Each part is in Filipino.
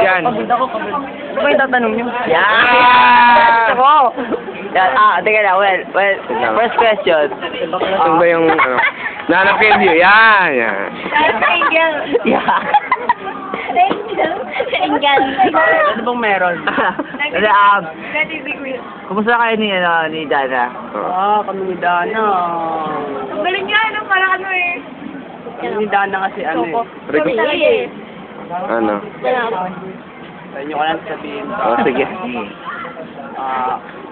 yan. Pagod ako, pagod. Ano ba yung tatanong niyo? Yan! Ako! Yan, teka lang, well, first question. Ano ba yung, ano? Nanap kayo view. Yan, yan. Angel. Yeah. Angel. Ano bang meron? Kasi, 30 degrees. kumusta kayo ni Dana? Kami ni Dana. Ang galing niya, ano, parang ano eh. Kami ni Dana kasi ano eh. Rico. Talaga eh. Ano? Sa inyo ko lang sabihin. Oh, sige.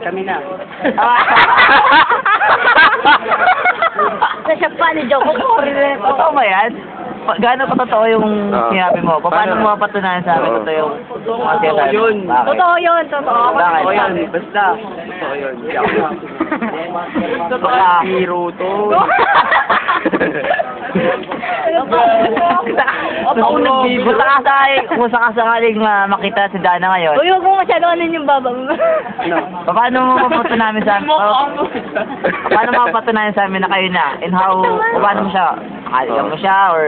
Kami na. Sa pa ni Joko. Totoo ba yan? Gaano pa totoo yung sinabi mo? Paano mo mapatunayan sa amin totoo yung mga sinasabi? Yun. Bakit? Totoo yun, totoo. Bakit? Totoo yun. Basta. Totoo yun. Baka Hero to. Kung sakaling makita si Dana ngayon, Uy, huwag mo masyado anin yung baba mo. paano mo mapatunayan sa amin? Paano mo mapatunayan sa amin na kayo na? And how, paano mo siya? Akala mo siya or...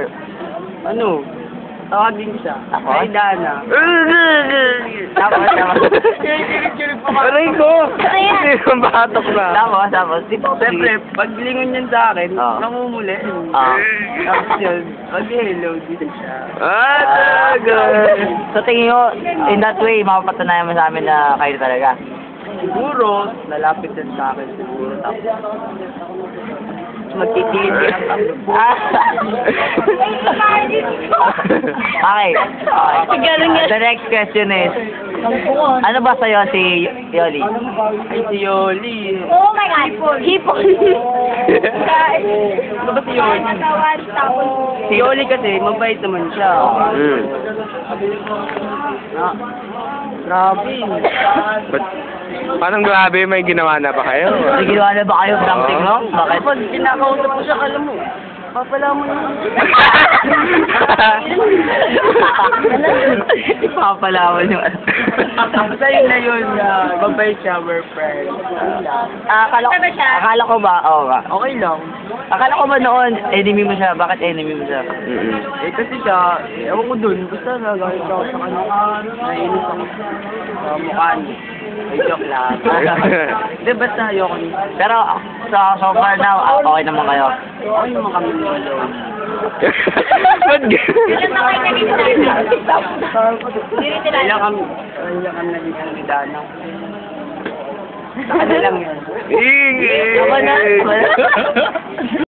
Ano? Tawagin siya. Ako? Ay, Dana. Tapos. Aray ko! Hindi ko batok na. Tapos. Siyempre, pag lingon yan sa akin, Oo. namumuli. Ah. Tapos yun, mag-hello din siya. Talaga. So tingin ko, in that way, mapapatunayan mo sa amin na kayo talaga. Siguro, lalapit din sa akin siguro. Tapos, magtitingin din ang tatlo. Okay. The next question is, ano ba sa'yo si Yoli? Ay, si Yoli. Oh my God. Hipon. Ano ba si Yoli? Si Yoli kasi, mabait naman siya. Grabe. But, parang grabe, may ginawa na ba kayo? May ginawa na ba kayo ng TikTok? Bakit? Pag kinakausap ko siya, alam mo, papala mo yun. Ipapalawan yung ano. Basta yun na yun, mabait siya, we're friends. Akala ko ba, oo nga. Okay lang. Akala ko ba noon, enemy mo siya? Bakit enemy mo siya? Eh kasi siya, ewan ko dun, basta nagawin ako sa kanya. Nainis ako sa mukha niya. Ay, joke lang. Hindi, basta ayoko niya. Pero, so far now, okay naman kayo. Okay naman kami ni Lolo. Ba't Ilan na kayo naging Kailan kami naging ano ni Dana. Sa kanya lang yun. Ingay! Ako na.